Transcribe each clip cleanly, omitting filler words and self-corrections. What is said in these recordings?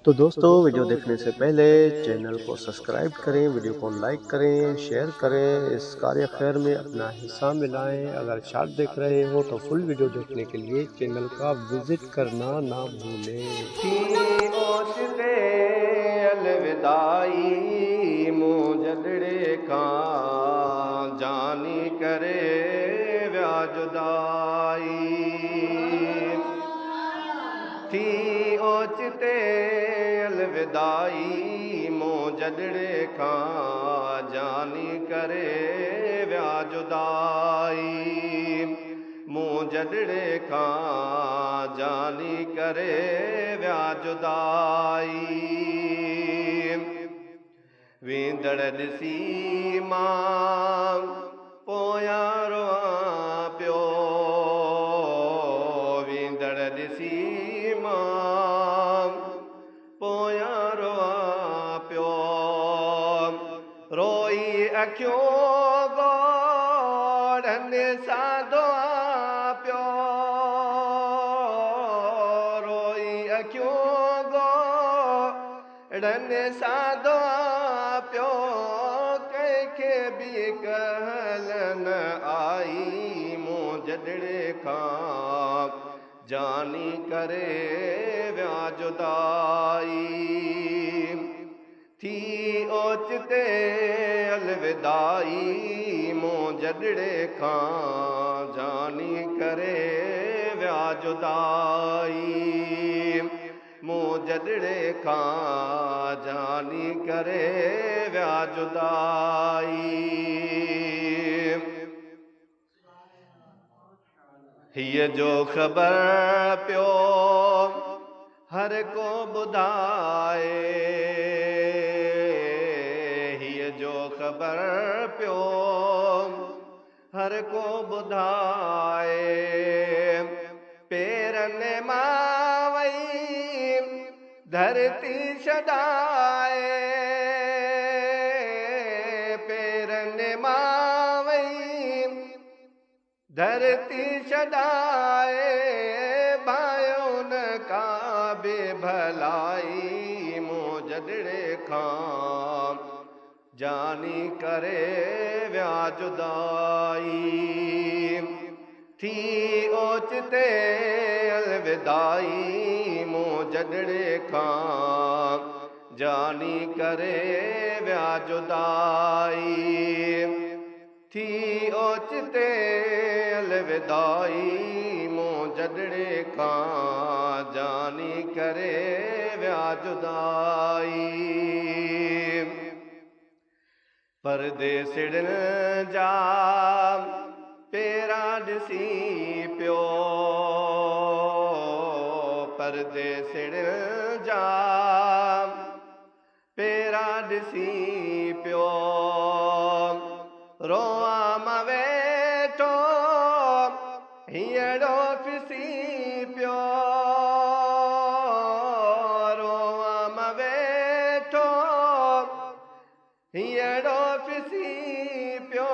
तो दोस्तों वीडियो देखने से पहले चैनल को सब्सक्राइब करें, वीडियो को लाइक करें, शेयर करें, इस कार्य खैर में अपना हिस्सा मिलाएं। अगर शॉर्ट देख रहे हो तो फुल वीडियो देखने के लिए चैनल का विजिट करना ना भूलें। थी ओचते अलविदाई मुंह खां जानी करे विया जुदाई। थी ओचते अलविदाई मुंह खां जानी करे विया जुदाई। मुंह खां जानी करे विया जुदाई। वेंदड़ ॾिसी मां पोयां रोआं पियो, वेंदड़ ॾिसी मां पोयां रोआं पियो। रोई अखियूं ॻोढ़नि सां धोआं पियो, रोई अखियूं ॻोढ़नि सां धोआं पियो। कंहिंखे बि कहल न आई मुंह खां जानी करे विया जुदाई। थी ओचते अलविदाई मुंह खां जानी करे विया जुदाई। मुंह खां जानी करे विया जुदाई। हीअ जो ख़बर पियो हर को ॿुधाए, हीअ जो ख़बर पियो हर को ॿुधाए। पेरनि मां वई धरती छॾाए, पेरनि मां वई धरती छॾाए। भायो न का बि भलाई मुंह खां जानी करे विया जुदाई। थी ओचते अलविदाई मुंह खां जानी करे विया जुदाई। थी ओचते अलविदाई मुंह खां जानी करे विया जुदाई। परदेसिड़नि जा पेरा ॾिसी पियो, परदेसिड़नि जा पेरा ॾिसी पियो। रोआं मां वेठो हींअरो पिसी पियो, रोआं मां वेठो हींअरो पिसी पियो।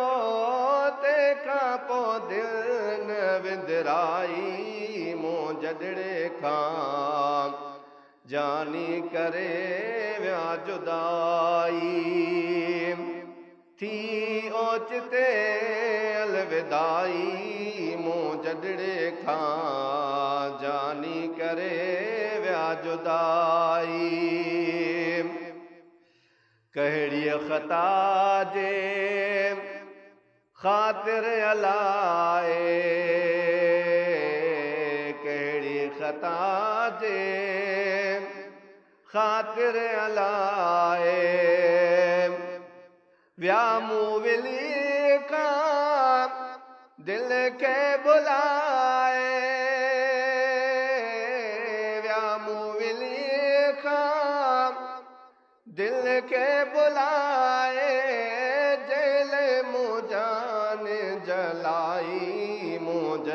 तंहिंखां पोइ दिलि न विंदराई मुंह खां जानी करे विया जुदाई। थी ओचते अलविदाई मुंह खां जानी करे विया जुदाई। कहिड़ीअ ख़ता जे ख़ातिर अलाए, कहिड़ी ख़ता जे ख़ातिर अलाए। विया मूं विली खां दिलि खे बुलाए, विया मूं विली खां दिलि खे बुलाए। जेल मूं जान जलाई मुंह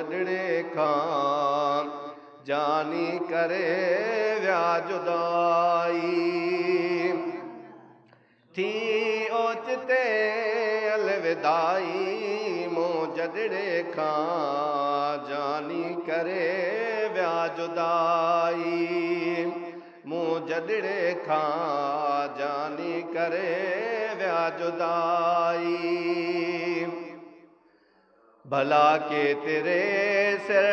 खां जानी करे विया जुदाई। थी ओचते अलविदाई मुंह खां जानी करे विया जुदाई। मुंह जॾड़े खां जानी करे विया जुदाई भला के तेरे सिर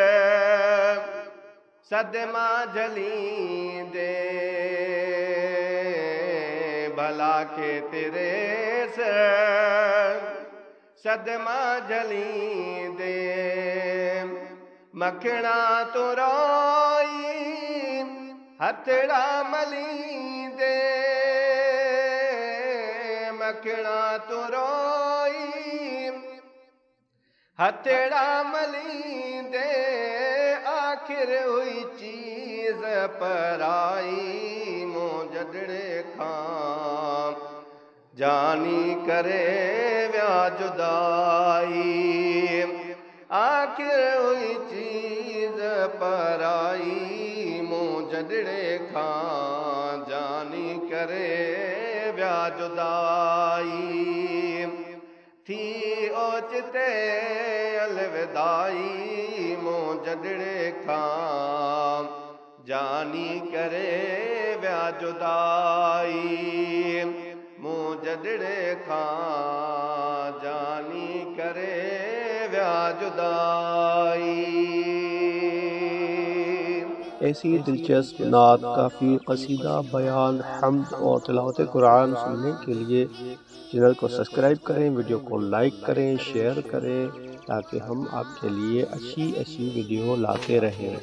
सदमा झलींदे भला के तेरे सिर सदमा झलींदे मखणा तो रोई हथड़ा मलींदे मखणा तो रोई हथड़ा मलींदे आखिर हुई चीज पराई मूं जॾड़े खां जानी करे विया जुदाई आखिर हुई चीज पराई मूं जॾड़े खां जानी करे विया जुदाई थी ओचिते अलविदाई मूं जॾड़े खां जानी करे विया जुदाई मूं जॾड़े खां जानी करे विया जुदाई। ऐसी दिलचस्प नात, काफ़ी, कसीदा, बयान, हम्द और तिलावत कुरान सुनने के लिए चैनल को सब्सक्राइब करें, वीडियो को लाइक करें, शेयर करें ताकि हम आपके लिए अच्छी वीडियो लाते रहें।